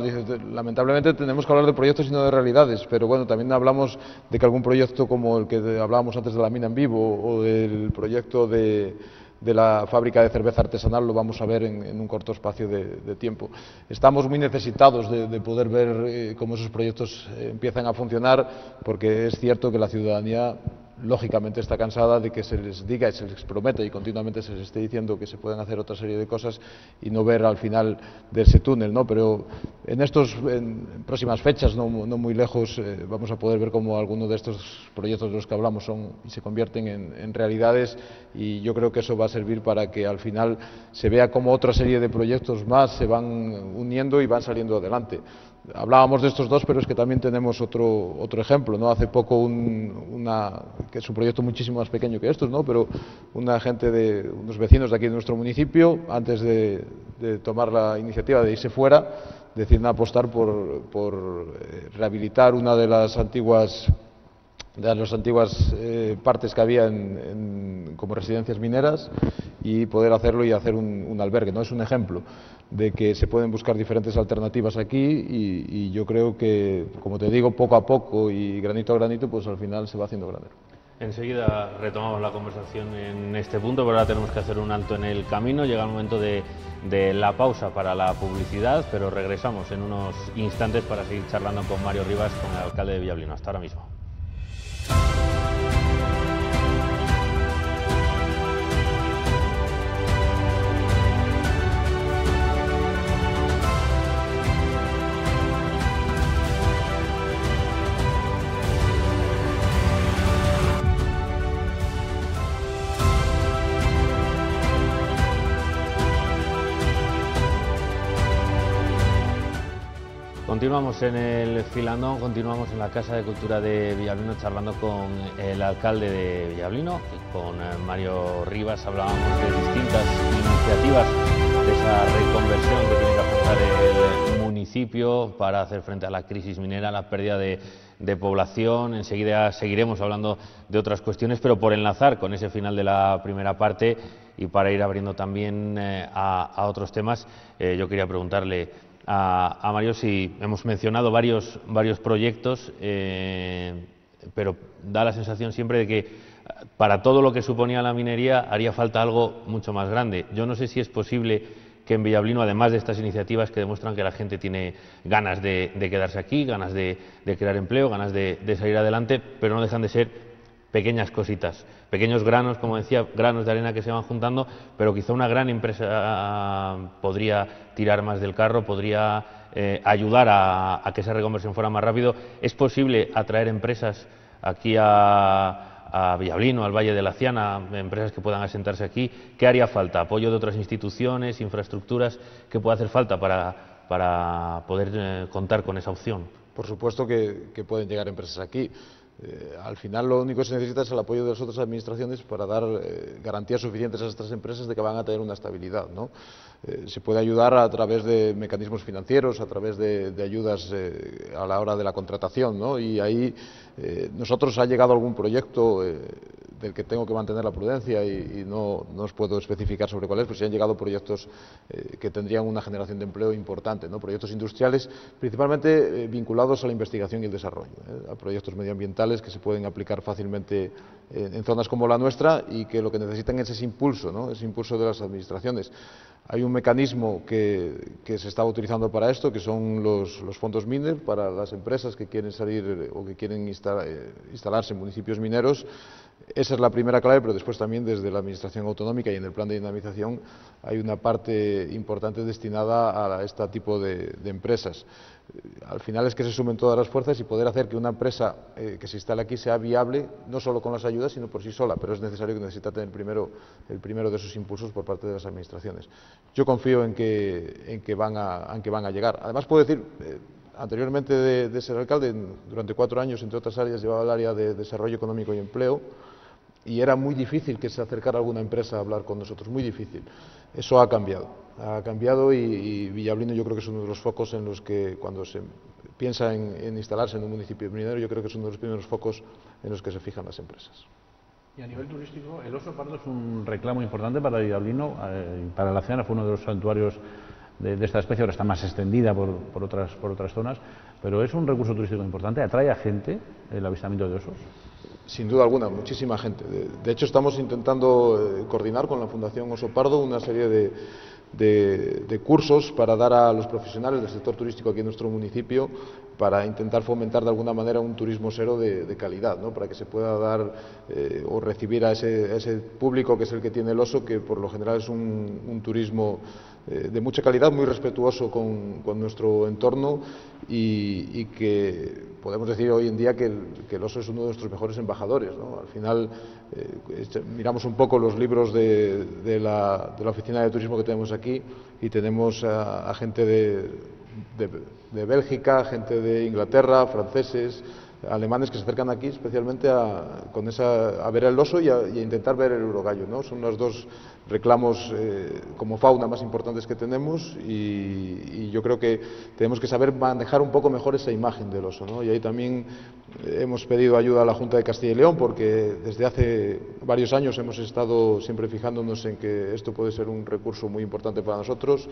S2: Lamentablemente tenemos que hablar de proyectos y no de realidades, pero bueno, también hablamos de que algún proyecto como el que hablábamos antes de la mina en vivo o del proyecto de la fábrica de cerveza artesanal lo vamos a ver en un corto espacio de tiempo. Estamos muy necesitados de poder ver cómo esos proyectos empiezan a funcionar, porque es cierto que la ciudadanía lógicamente está cansada de que se les diga y se les prometa y continuamente se les esté diciendo que se pueden hacer otra serie de cosas y no ver al final de ese túnel, ¿no? Pero en próximas fechas, no muy lejos, vamos a poder ver cómo algunos de estos proyectos de los que hablamos se convierten en realidades, y yo creo que eso va a servir para que al final se vea cómo otra serie de proyectos más se van uniendo y van saliendo adelante. Hablábamos de estos 2, pero es que también tenemos otro ejemplo, ¿no? Hace poco que es un proyecto muchísimo más pequeño que estos, ¿no? Pero unos vecinos de aquí de nuestro municipio, antes de tomar la iniciativa de irse fuera, deciden apostar por rehabilitar una de las antiguas partes que había como residencias mineras, y poder hacerlo y hacer un albergue, ¿no? Es un ejemplo de que se pueden buscar diferentes alternativas aquí, y yo creo que, como te digo, poco a poco y granito a granito, pues al final se va haciendo grande.
S1: Enseguida retomamos la conversación en este punto, pero ahora tenemos que hacer un alto en el camino. Llega el momento de la pausa para la publicidad, pero regresamos en unos instantes para seguir charlando con Mario Rivas, con el alcalde de Villablino. Hasta ahora mismo. Continuamos en el Filandón, continuamos en la Casa de Cultura de Villablino charlando con el alcalde de Villablino y con Mario Rivas. Hablábamos de distintas iniciativas de esa reconversión que tiene que afrontar el municipio para hacer frente a la crisis minera, la pérdida de población. Enseguida seguiremos hablando de otras cuestiones, pero por enlazar con ese final de la primera parte y para ir abriendo también a otros temas, yo quería preguntarle a Mario si hemos mencionado varios proyectos, pero da la sensación siempre de que para todo lo que suponía la minería haría falta algo mucho más grande. Yo no sé si es posible que en Villablino, además de estas iniciativas que demuestran que la gente tiene ganas de quedarse aquí, ganas de crear empleo, ganas de salir adelante, pero no dejan de ser pequeñas cositas, pequeños granos, como decía, granos de arena que se van juntando, pero quizá una gran empresa podría tirar más del carro, podría ayudar a que esa reconversión fuera más rápido. ¿Es posible atraer empresas aquí a Villablino, al Valle de la Ciana, empresas que puedan asentarse aquí? ¿Qué haría falta? ¿Apoyo de otras instituciones, infraestructuras? ¿Qué puede hacer falta para poder contar con esa opción?
S2: Por supuesto que pueden llegar empresas aquí. Al final lo único que se necesita es el apoyo de las otras administraciones para dar garantías suficientes a estas empresas de que van a tener una estabilidad, ¿no? Se puede ayudar a través de mecanismos financieros, a través de ayudas a la hora de la contratación, ¿no? Y ahí nosotros ha llegado algún proyecto del que tengo que mantener la prudencia y no os puedo especificar sobre cuál es, pero sí han llegado proyectos que tendrían una generación de empleo importante, ¿no? Proyectos industriales principalmente vinculados a la investigación y el desarrollo, a proyectos medioambientales que se pueden aplicar fácilmente en zonas como la nuestra y que lo que necesitan es ese impulso, ¿no? Ese impulso de las administraciones. Hay un mecanismo que se estaba utilizando para esto, que son los fondos MINER, para las empresas que quieren salir o que quieren instalarse en municipios mineros. Esa es la primera clave, pero después también desde la Administración Autonómica y en el plan de dinamización hay una parte importante destinada a este tipo de empresas. Al final es que se sumen todas las fuerzas y poder hacer que una empresa que se instale aquí sea viable, no solo con las ayudas, sino por sí sola, pero es necesario que necesita tener el primero de esos impulsos por parte de las administraciones. Yo confío en que van a llegar. Además puedo decir, anteriormente de ser alcalde, durante 4 años, entre otras áreas, llevaba el área de desarrollo económico y empleo, y era muy difícil que se acercara alguna empresa a hablar con nosotros, muy difícil. Eso ha cambiado y Villablino yo creo que es uno de los focos en los que cuando se piensa en instalarse en un municipio minero, yo creo que es uno de los primeros focos en los que se fijan las empresas.
S4: Y a nivel turístico, el oso pardo es un reclamo importante para Villablino, para la Ciana fue uno de los santuarios de esta especie, ahora está más extendida por otras zonas, pero es un recurso turístico importante, atrae a gente el avistamiento de osos.
S2: Sin duda alguna, muchísima gente. De hecho, estamos intentando coordinar con la Fundación Oso Pardo una serie de cursos para dar a los profesionales del sector turístico aquí en nuestro municipio para intentar fomentar de alguna manera un turismo cero de calidad, ¿no? Para que se pueda dar o recibir a ese público que es el que tiene el oso, que por lo general es un turismo de mucha calidad, muy respetuoso con nuestro entorno y que podemos decir hoy en día que el oso es uno de nuestros mejores embajadores, ¿no? Al final miramos un poco los libros de la oficina de turismo que tenemos aquí y tenemos a gente de Bélgica, gente de Inglaterra, franceses, alemanes que se acercan aquí especialmente a ver el oso y a intentar ver el urogallo, ¿no? Son los dos reclamos como fauna más importantes que tenemos y yo creo que tenemos que saber manejar un poco mejor esa imagen del oso, ¿no? Y ahí también hemos pedido ayuda a la Junta de Castilla y León porque desde hace varios años hemos estado siempre fijándonos en que esto puede ser un recurso muy importante para nosotros.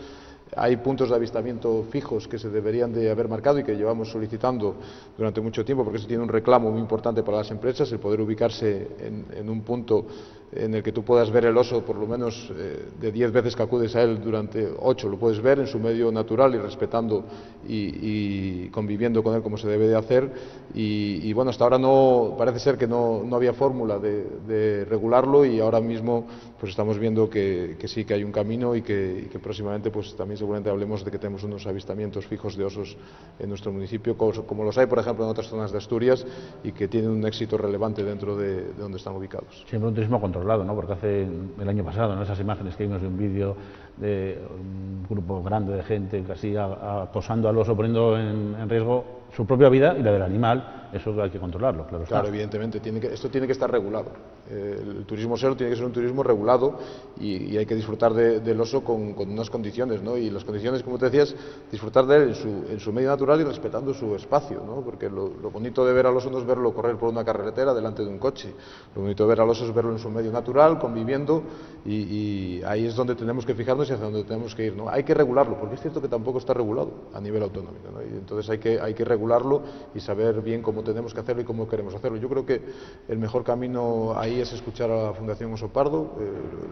S2: Hay puntos de avistamiento fijos que se deberían de haber marcado y que llevamos solicitando durante mucho tiempo porque eso tiene un reclamo muy importante para las empresas, el poder ubicarse en un punto en el que tú puedas ver el oso por lo menos de 10 veces que acudes a él, durante 8 lo puedes ver en su medio natural y respetando y conviviendo con él como se debe de hacer. Y bueno, hasta ahora no parece ser que no había fórmula de regularlo, y ahora mismo pues estamos viendo que sí que hay un camino, y que próximamente pues también seguramente hablemos de que tenemos unos avistamientos fijos de osos en nuestro municipio, como los hay por ejemplo en otras zonas de Asturias, y que tienen un éxito relevante dentro de donde están ubicados.
S4: Siempre un turismo controlado, ¿no? Porque hace el año pasado, ¿no?, esas imágenes que vimos de un vídeo de un grupo grande de gente casi acosando al oso, poniendo en riesgo su propia vida y la del animal, eso hay que controlarlo, claro está.
S2: Claro, evidentemente, esto tiene que estar regulado. El turismo osero tiene que ser un turismo regulado, y hay que disfrutar del oso con unas condiciones, ¿no? Y las condiciones, como te decías, disfrutar de él en su medio natural y respetando su espacio, ¿no? Porque lo bonito de ver al oso no es verlo correr por una carretera delante de un coche. Lo bonito de ver al oso es verlo en su medio natural, conviviendo, y ahí es donde tenemos que fijarnos y hacia donde tenemos que ir, ¿no? Hay que regularlo, porque es cierto que tampoco está regulado a nivel autonómico, ¿no? Y entonces hay que regularlo y saber bien cómo tenemos que hacerlo y cómo queremos hacerlo. Yo creo que el mejor camino ahí es escuchar a la Fundación Oso Pardo.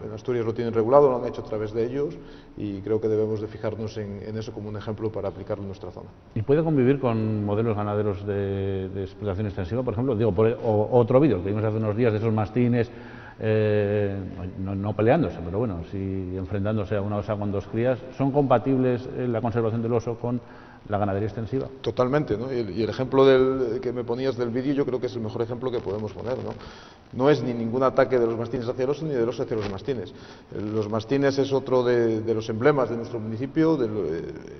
S2: En Asturias lo tienen regulado, lo han hecho a través de ellos, y creo que debemos de fijarnos en eso como un ejemplo para aplicarlo en nuestra zona.
S4: ¿Y puede convivir con modelos ganaderos de explotación extensiva, por ejemplo? Digo, otro vídeo que vimos hace unos días de esos mastines, no peleándose, pero bueno, sí enfrentándose a una osa con 2 crías. ¿Son compatibles la conservación del oso con la ganadería extensiva?
S2: Totalmente, ¿no? Y el ejemplo que me ponías del vídeo, yo creo que es el mejor ejemplo que podemos poner, ¿no? No es ni ningún ataque de los mastines hacia el oso, ni del oso hacia los mastines. Los mastines es otro de los emblemas de nuestro municipio.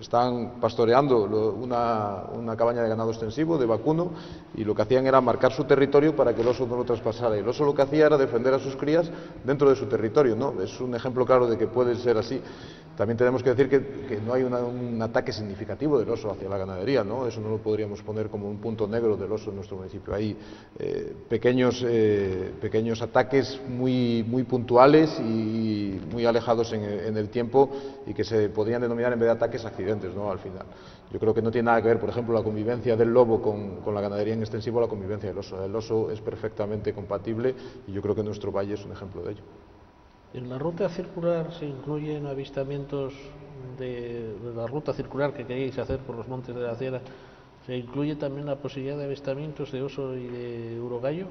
S2: Están pastoreando una cabaña de ganado extensivo, de vacuno, y lo que hacían era marcar su territorio para que el oso no lo traspasara. Y el oso lo que hacía era defender a sus crías dentro de su territorio, ¿no? Es un ejemplo claro de que puede ser así. También tenemos que decir que no hay un ataque significativo del oso hacia la ganadería, ¿no? Eso no lo podríamos poner como un punto negro del oso en nuestro municipio. Hay pequeños ataques muy puntuales y muy alejados en el tiempo, y que se podrían denominar, en vez de ataques, accidentes, ¿no? Al final. Yo creo que no tiene nada que ver, por ejemplo, la convivencia del lobo con la ganadería en extensivo a la convivencia del oso. El oso es perfectamente compatible, y yo creo que nuestro valle es un ejemplo de ello.
S3: En la ruta circular se incluyen avistamientos de la ruta circular que queréis hacer por los montes de la Sierra. ¿Se incluye también la posibilidad de avistamientos de oso y de urogallo?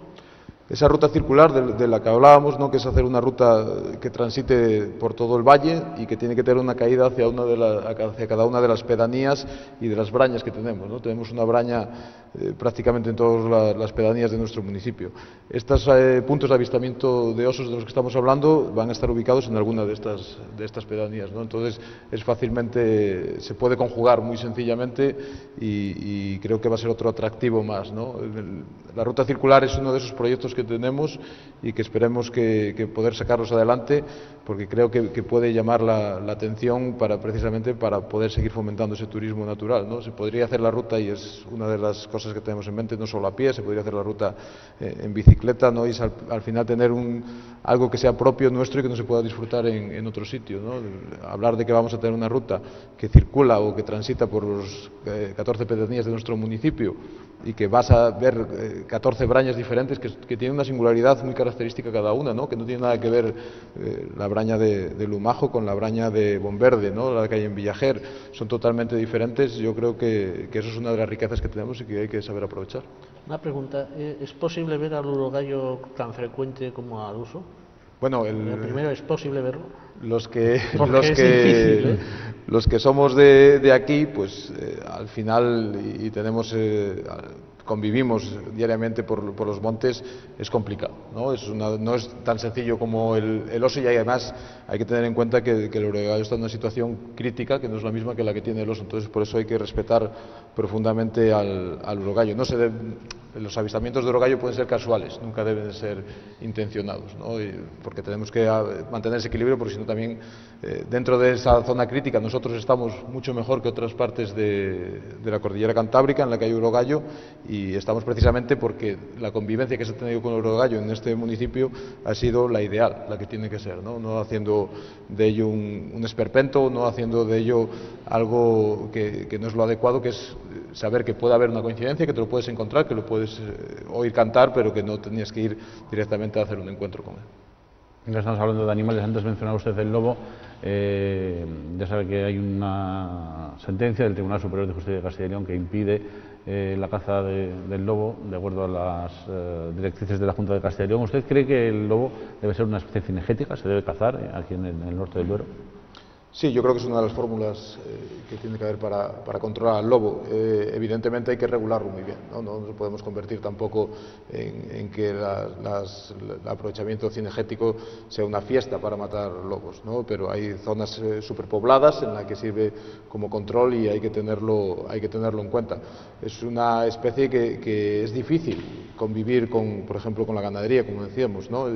S2: Esa ruta circular de la que hablábamos, ¿no?, que es hacer una ruta que transite por todo el valle y que tiene que tener una caída hacia cada una de las pedanías y de las brañas que tenemos, ¿no? Tenemos una braña prácticamente en todas las pedanías de nuestro municipio. Estos puntos de avistamiento de osos de los que estamos hablando van a estar ubicados en alguna de estas pedanías, ¿no? Entonces se puede conjugar muy sencillamente, y creo que va a ser otro atractivo más, ¿no? La ruta circular es uno de esos proyectos que tenemos y que esperemos que poder sacarlos adelante, porque creo que puede llamar la atención precisamente para poder seguir fomentando ese turismo natural, ¿no? Se podría hacer la ruta, y es una de las cosas que tenemos en mente, no solo a pie, se podría hacer la ruta en bicicleta, ¿no? Y al final tener algo que sea propio nuestro y que no se pueda disfrutar en otro sitio, ¿no? Hablar de que vamos a tener una ruta que circula o que transita por los 14 pedanías de nuestro municipio, y que vas a ver 14 brañas diferentes que tienen una singularidad muy característica cada una, ¿no? Que no tiene nada que ver la braña de Lumajo con la braña de Bonverde, ¿no? La que hay en Villajer, son totalmente diferentes. Yo creo que eso es una de las riquezas que tenemos y que hay que saber aprovechar.
S3: Una pregunta, ¿es posible ver al urogallo tan frecuente como al oso?
S2: Bueno,
S3: primero, ¿es posible verlo?
S2: Los que somos de aquí, pues al final, y tenemos convivimos diariamente por los montes, es complicado, ¿no? No es tan sencillo como el oso, y además hay que tener en cuenta que el urogallo está en una situación crítica que no es la misma que la que tiene el oso. Entonces por eso hay que respetar profundamente al urogallo. Los avistamientos de urogallo pueden ser casuales, nunca deben ser intencionados, ¿no? Porque tenemos que mantener ese equilibrio, porque si no también dentro de esa zona crítica nosotros estamos mucho mejor que otras partes de la cordillera cantábrica en la que hay urogallo, y estamos precisamente porque la convivencia que se ha tenido con el urogallo en este municipio ha sido la ideal, la que tiene que ser, no haciendo de ello un esperpento, no haciendo de ello algo que no es lo adecuado, que es saber que puede haber una coincidencia, que te lo puedes encontrar, que lo puedes oír cantar, pero que no tenías que ir directamente a hacer un encuentro con él.
S4: Ya estamos hablando de animales, antes mencionaba usted el lobo. Ya sabe que hay una sentencia del Tribunal Superior de Justicia de Castilla y León que impide la caza del lobo, de acuerdo a las directrices de la Junta de Castilla y León. ¿Usted cree que el lobo debe ser una especie cinegética, se debe cazar aquí en el norte del Duero?
S2: Sí, yo creo que es una de las fórmulas que tiene que haber para controlar al lobo. Evidentemente hay que regularlo muy bien, no nos podemos convertir tampoco en que el aprovechamiento cinegético sea una fiesta para matar lobos, ¿no? Pero hay zonas superpobladas en las que sirve como control y hay que tenerlo en cuenta. Es una especie que es difícil convivir por ejemplo, con la ganadería, como decíamos, ¿no?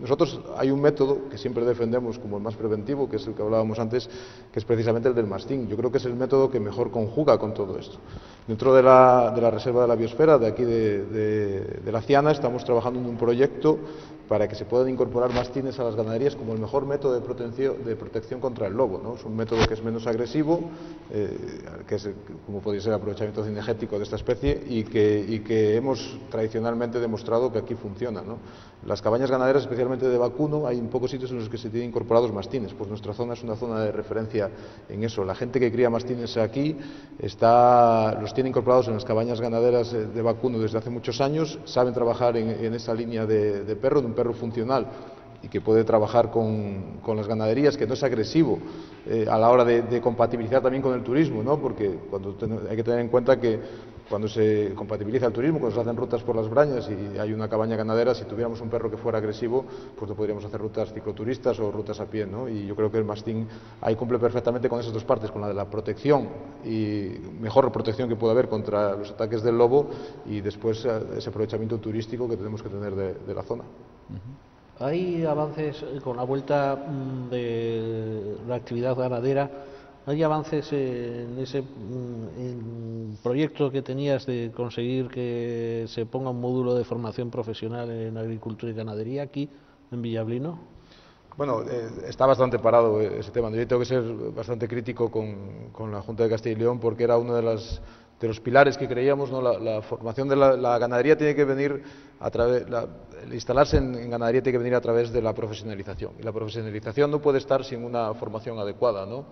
S2: Nosotros hay un método que siempre defendemos como el más preventivo, que es el que hablábamos antes, que es precisamente el del mastín. Yo creo que es el método que mejor conjuga con todo esto. Dentro de la Reserva de la Biosfera, de aquí de la Ciana, estamos trabajando en un proyecto para que se puedan incorporar mastines a las ganaderías como el mejor método de protección contra el lobo, ¿no? Es un método que es menos agresivo, que es, como podría ser el aprovechamiento cinegético de esta especie, y que hemos tradicionalmente demostrado que aquí funciona, ¿no? Las cabañas ganaderas, especialmente de vacuno, hay pocos sitios en los que se tienen incorporados mastines, pues nuestra zona es una zona de referencia en eso. La gente que cría mastines aquí los tiene incorporados en las cabañas ganaderas de vacuno desde hace muchos años, saben trabajar en esa línea de perro, de un perro funcional y que puede trabajar con las ganaderías, que no es agresivo a la hora de compatibilizar también con el turismo, ¿no? Porque hay que tener en cuenta que cuando se compatibiliza el turismo, cuando se hacen rutas por las Brañas y hay una cabaña ganadera, si tuviéramos un perro que fuera agresivo, pues no podríamos hacer rutas cicloturistas o rutas a pie, ¿no? Y yo creo que el mastín ahí cumple perfectamente con esas dos partes, con la de la protección y mejor protección que puede haber contra los ataques del lobo y después ese aprovechamiento turístico que tenemos que tener de la zona.
S3: Hay avances con la vuelta de la actividad ganadera. ¿Hay avances en ese proyecto que tenías de conseguir que se ponga un módulo de formación profesional en agricultura y ganadería aquí en Villablino?
S2: Bueno, está bastante parado ese tema. Yo tengo que ser bastante crítico con la Junta de Castilla y León porque era uno de los pilares que creíamos, ¿no? La formación de la ganadería tiene que venir a través, el instalarse en ganadería tiene que venir a través de la profesionalización. Y la profesionalización no puede estar sin una formación adecuada, ¿no?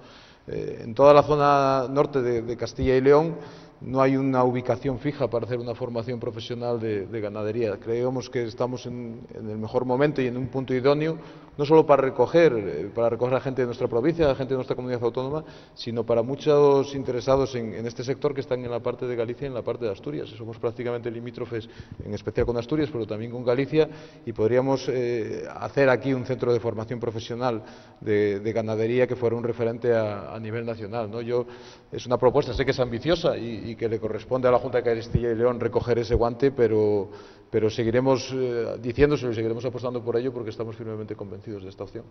S2: En toda la zona norte de Castilla y León no hay una ubicación fija para hacer una formación profesional de ganadería. Creemos que estamos en el mejor momento y en un punto idóneo, no solo para recoger a gente de nuestra provincia, a gente de nuestra comunidad autónoma, sino para muchos interesados en este sector que están en la parte de Galicia y en la parte de Asturias. Somos prácticamente limítrofes, en especial con Asturias, pero también con Galicia, y podríamos hacer aquí un centro de formación profesional de ganadería que fuera un referente a nivel nacional, ¿no? Es una propuesta, sé que es ambiciosa y que le corresponde a la Junta de Castilla y León recoger ese guante, pero seguiremos diciéndoselo y seguiremos apostando por ello porque estamos firmemente convencidos de esta opción.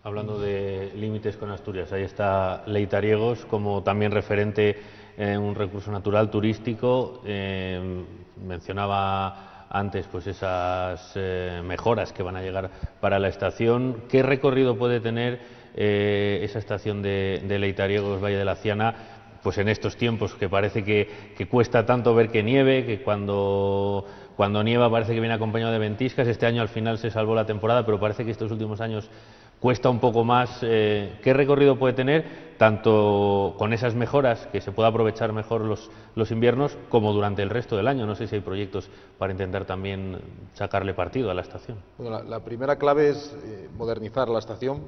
S1: Hablando de límites con Asturias, ahí está Leitariegos como también referente en un recurso natural turístico. Mencionaba antes pues esas mejoras que van a llegar para la estación. ¿Qué recorrido puede tener esa estación de Leitariegos, Valle de la Ciana, pues en estos tiempos que parece que cuesta tanto ver que nieve, que cuando nieva parece que viene acompañado de ventiscas? Este año al final se salvó la temporada, pero parece que estos últimos años cuesta un poco más. ¿Qué recorrido puede tener, tanto con esas mejoras, que se pueda aprovechar mejor los inviernos, como durante el resto del año? No sé si hay proyectos para intentar también sacarle partido a la estación.
S2: Bueno, la primera clave es modernizar la estación,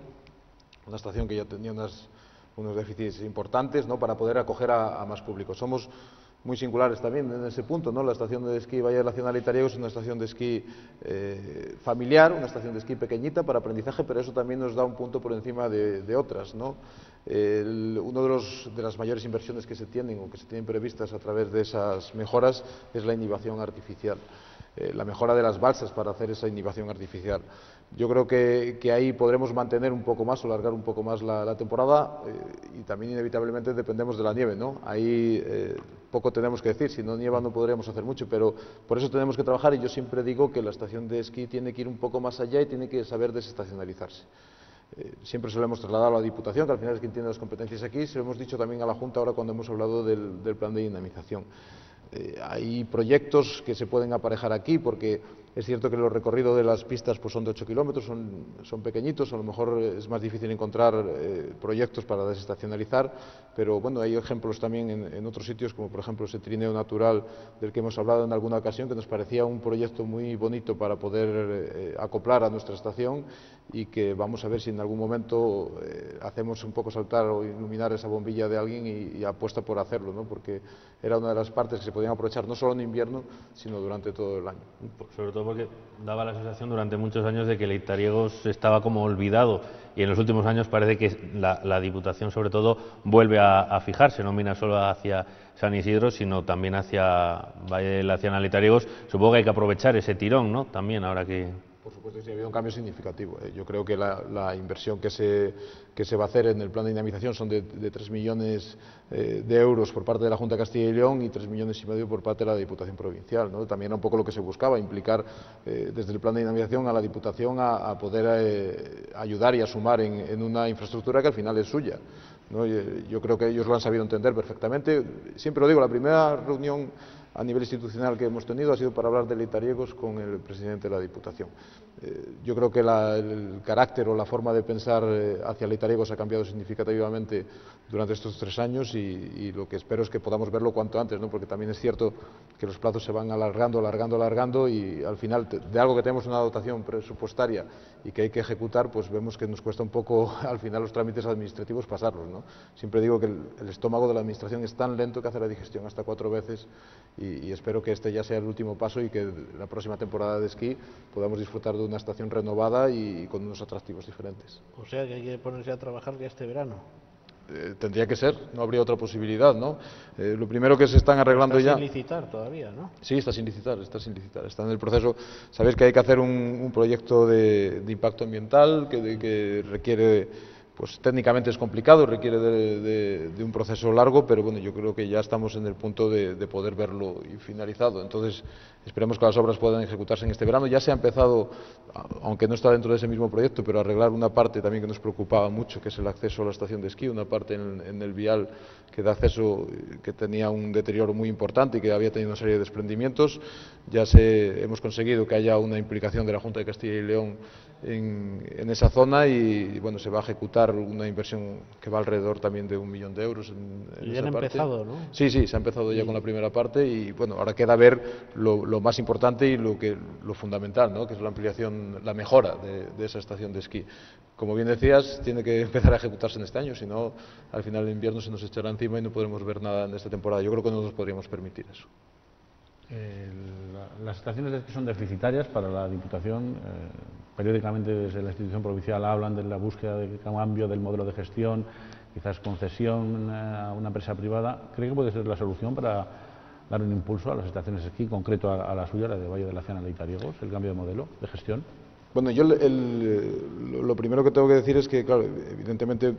S2: una estación que ya tenía unos déficits importantes, ¿no?, para poder acoger a más público. Somos muy singulares también en ese punto, ¿no? La estación de esquí Valle de la Ciana Leitariegos es una estación de esquí familiar, una estación de esquí pequeñita para aprendizaje, pero eso también nos da un punto por encima de otras, ¿no? Uno de las mayores inversiones que se tienen o que se tienen previstas a través de esas mejoras es la inhibición artificial, la mejora de las balsas para hacer esa inhibición artificial. Yo creo que ahí podremos mantener un poco más o alargar un poco más la temporada, y también inevitablemente dependemos de la nieve, ¿no? Ahí poco tenemos que decir, si no nieva no podríamos hacer mucho, pero por eso tenemos que trabajar, y yo siempre digo que la estación de esquí tiene que ir un poco más allá y tiene que saber desestacionalizarse. Siempre se lo hemos trasladado a la Diputación, que al final es quien tiene las competencias aquí, se lo hemos dicho también a la Junta ahora cuando hemos hablado del plan de dinamización. Hay proyectos que se pueden aparejar aquí porque es cierto que los recorridos de las pistas pues son de 8 kilómetros, son pequeñitos, a lo mejor es más difícil encontrar proyectos para desestacionalizar, pero bueno, hay ejemplos también en otros sitios, como por ejemplo ese trineo natural del que hemos hablado en alguna ocasión, que nos parecía un proyecto muy bonito para poder acoplar a nuestra estación y que vamos a ver si en algún momento hacemos un poco saltar o iluminar esa bombilla de alguien y apuesta por hacerlo, ¿no? Porque era una de las partes que se podían aprovechar no solo en invierno, sino durante todo el año.
S1: Sobre todo porque daba la sensación durante muchos años de que Leitariegos estaba como olvidado y en los últimos años parece que la Diputación sobre todo vuelve a fijarse, no mira solo hacia San Isidro, sino también hacia Valle de la Ciana, Leitariegos. Supongo que hay que aprovechar ese tirón, ¿no? También ahora que...
S2: Por supuesto, sí ha habido un cambio significativo. Yo creo que la inversión que se va a hacer en el plan de dinamización son de 3 millones de euros por parte de la Junta de Castilla y León y 3,5 millones por parte de la Diputación Provincial, ¿no? También era un poco lo que se buscaba, implicar desde el plan de dinamización a la Diputación a poder ayudar y a sumar en una infraestructura que al final es suya, ¿no? Yo creo que ellos lo han sabido entender perfectamente. Siempre lo digo, la primera reunión a nivel institucional que hemos tenido ha sido para hablar de Leitariegos con el presidente de la Diputación. Yo creo que el carácter o la forma de pensar hacia Leitariegos ha cambiado significativamente durante estos 3 años y lo que espero es que podamos verlo cuanto antes, ¿no? Porque también es cierto que los plazos se van alargando y al final de algo que tenemos una dotación presupuestaria y que hay que ejecutar, pues vemos que nos cuesta un poco al final los trámites administrativos pasarlos, ¿no? Siempre digo que el estómago de la Administración es tan lento que hace la digestión hasta 4 veces y espero que este ya sea el último paso y que la próxima temporada de esquí podamos disfrutar de una estación renovada y con unos atractivos diferentes.
S3: O sea que hay que ponerse a trabajar ya este verano.
S2: Tendría que ser, no habría otra posibilidad, ¿no? Lo primero que se están arreglando
S3: está
S2: ya...
S3: sin licitar todavía, ¿no?
S2: Sí, está sin licitar, está en el proceso. Sabéis que hay que hacer un proyecto de impacto ambiental que requiere, pues técnicamente es complicado, requiere de un proceso largo, pero bueno, yo creo que ya estamos en el punto de poder verlo y finalizado. Entonces, esperemos que las obras puedan ejecutarse en este verano. Ya se ha empezado, aunque no está dentro de ese mismo proyecto, pero a arreglar una parte también que nos preocupaba mucho, que es el acceso a la estación de esquí, una parte en el vial que da acceso, que tenía un deterioro muy importante y que había tenido una serie de desprendimientos. Ya hemos conseguido que haya una implicación de la Junta de Castilla y León en esa zona y bueno, se va a ejecutar una inversión que va alrededor también de 1 millón de euros en
S3: ya
S2: esa
S3: han
S2: parte.
S3: empezado, ¿no?
S2: Sí, se ha empezado ya con la primera parte y bueno, ahora queda ver lo más importante y lo fundamental, ¿no? Que es la ampliación, la mejora de esa estación de esquí. Como bien decías, tiene que empezar a ejecutarse en este año, si no, al final del invierno se nos echará encima y no podremos ver nada en esta temporada. Yo creo que no nos podríamos permitir eso.
S4: Las estaciones de esquí son deficitarias para la Diputación. Periódicamente desde la institución provincial hablan de la búsqueda de cambio del modelo de gestión, quizás concesión a una empresa privada. ¿Cree que puede ser la solución para dar un impulso a las estaciones de esquí, en concreto a la suya, la de Valle de la Ciana, Leitariegos, el cambio de modelo de gestión?
S2: Bueno, yo lo primero que tengo que decir es que, claro, evidentemente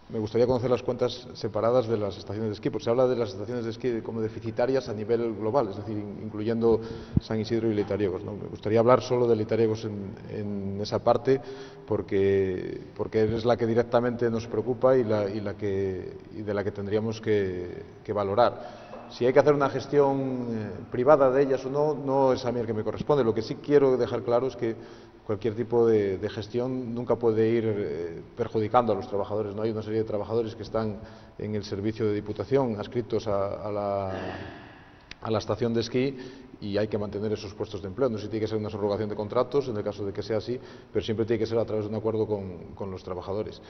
S2: me gustaría conocer las cuentas separadas de las estaciones de esquí, porque se habla de las estaciones de esquí como deficitarias a nivel global, es decir, incluyendo San Isidro y Leitariegos, ¿no? Me gustaría hablar solo de Leitariegos en esa parte, porque es la que directamente nos preocupa y de la que tendríamos que valorar. Si hay que hacer una gestión privada de ellas o no, no es a mí el que me corresponde. Lo que sí quiero dejar claro es que cualquier tipo de gestión nunca puede ir perjudicando a los trabajadores, ¿no? Hay una serie de trabajadores que están en el servicio de Diputación adscritos a la estación de esquí y hay que mantener esos puestos de empleo. No sé si tiene que ser una subrogación de contratos, en el caso de que sea así, pero siempre tiene que ser a través de un acuerdo con los trabajadores.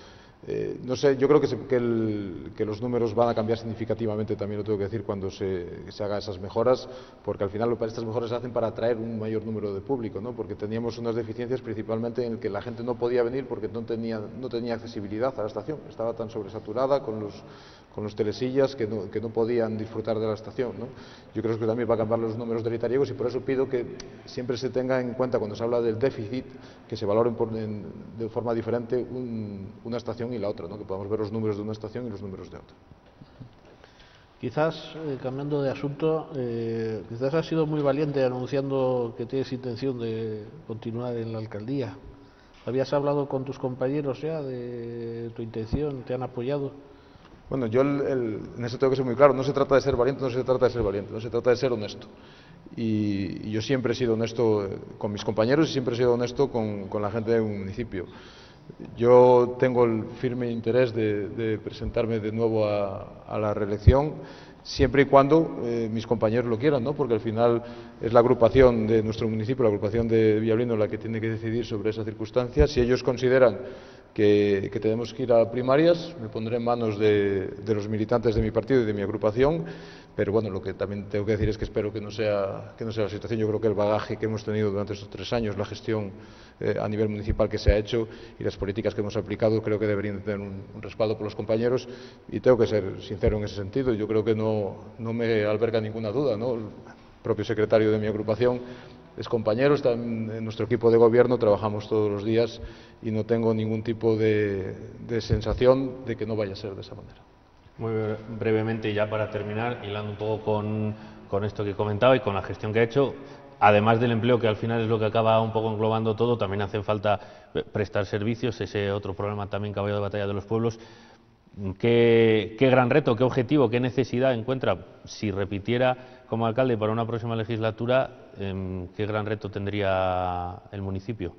S2: No sé, yo creo que los números van a cambiar significativamente, también lo tengo que decir, cuando se hagan esas mejoras, porque al final estas mejoras se hacen para atraer un mayor número de público, ¿no? Porque teníamos unas deficiencias principalmente en el que la gente no podía venir porque no tenía accesibilidad a la estación, estaba tan sobresaturada con los telesillas que no podían disfrutar de la estación, ¿no? Yo creo que también va a cambiar los números de Leitariegos y por eso pido que siempre se tenga en cuenta cuando se habla del déficit, que se valoren de forma diferente una estación y la otra, ¿no? Que podamos ver los números de una estación y los números de otra.
S3: Quizás, cambiando de asunto, quizás has sido muy valiente anunciando que tienes intención de continuar en la alcaldía. ¿Habías hablado con tus compañeros ya de tu intención? ¿Te han apoyado?
S2: Bueno, yo en eso tengo que ser muy claro, no se trata de ser valiente, no se trata de ser valiente, no se trata de ser honesto. Y yo siempre he sido honesto con mis compañeros y siempre he sido honesto con la gente de un municipio. Yo tengo el firme interés de presentarme de nuevo a la reelección, siempre y cuando mis compañeros lo quieran, ¿no? Porque al final es la agrupación de nuestro municipio, la agrupación de Villablino, la que tiene que decidir sobre esa circunstancia. Si ellos consideran que tenemos que ir a primarias, me pondré en manos de los militantes de mi partido y de mi agrupación, pero bueno, lo que también tengo que decir es que espero que no sea la situación. Yo creo que el bagaje que hemos tenido durante estos 3 años, la gestión a nivel municipal que se ha hecho y las políticas que hemos aplicado, creo que deberían tener un respaldo por los compañeros, y tengo que ser sincero en ese sentido. Yo creo que no me alberga ninguna duda, ¿no? El propio secretario de mi agrupación es compañero, está en nuestro equipo de gobierno, trabajamos todos los días y no tengo ningún tipo de sensación de que no vaya a ser de esa manera.
S1: Muy brevemente, ya para terminar, hilando un poco con esto que comentaba y con la gestión que ha hecho, además del empleo, que al final es lo que acaba un poco englobando todo, también hace falta prestar servicios, ese otro problema también, caballo de batalla de los pueblos. ¿Qué gran reto, qué objetivo, qué necesidad encuentra, si repitiera como alcalde para una próxima legislatura, qué gran reto tendría el municipio?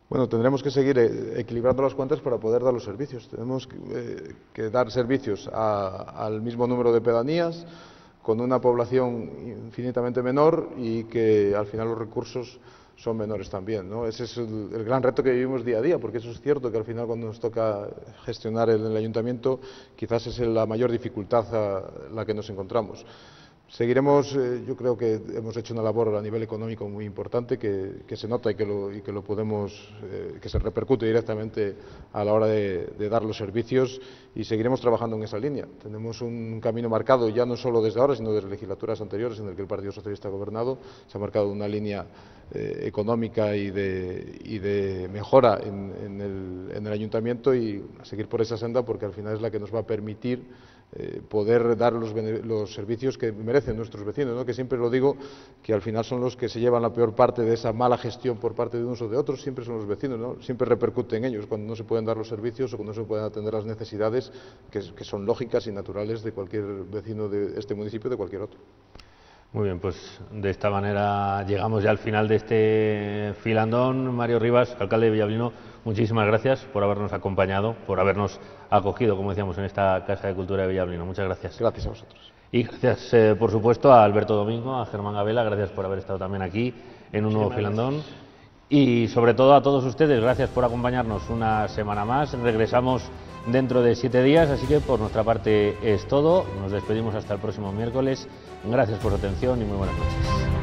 S2: Bueno, tendremos que seguir equilibrando las cuentas para poder dar los servicios. Tenemos que dar servicios al mismo número de pedanías, con una población infinitamente menor y que al final los recursos son menores también, ¿no? Ese es el gran reto que vivimos día a día, porque eso es cierto que al final cuando nos toca gestionar el ayuntamiento quizás es la mayor dificultad a la que nos encontramos. Seguiremos, yo creo que hemos hecho una labor a nivel económico muy importante que se nota y que lo podemos, que se repercute directamente a la hora de dar los servicios, y seguiremos trabajando en esa línea. Tenemos un camino marcado ya no solo desde ahora, sino desde legislaturas anteriores en el que el Partido Socialista ha gobernado. Se ha marcado una línea económica y de mejora en el ayuntamiento, y a seguir por esa senda, porque al final es la que nos va a permitir poder dar los servicios que merecen nuestros vecinos, ¿no? Que siempre lo digo, que al final son los que se llevan la peor parte de esa mala gestión por parte de unos o de otros, siempre son los vecinos, ¿no? Siempre repercute en ellos cuando no se pueden dar los servicios o cuando no se pueden atender las necesidades que son lógicas y naturales de cualquier vecino de este municipio, de cualquier otro.
S1: Muy bien, pues de esta manera llegamos ya al final de este filandón. Mario Rivas, alcalde de Villablino, muchísimas gracias por habernos acompañado, por habernos acogido, como decíamos, en esta Casa de Cultura de Villablino. Muchas gracias.
S2: Gracias a vosotros.
S1: Y gracias, por supuesto, a Alberto Domingo, a Germán Gabela, gracias por haber estado también aquí en un nuevo filandón. Y sobre todo a todos ustedes, gracias por acompañarnos una semana más. Regresamos dentro de 7 días, así que por nuestra parte es todo. Nos despedimos hasta el próximo miércoles. Gracias por su atención y muy buenas noches.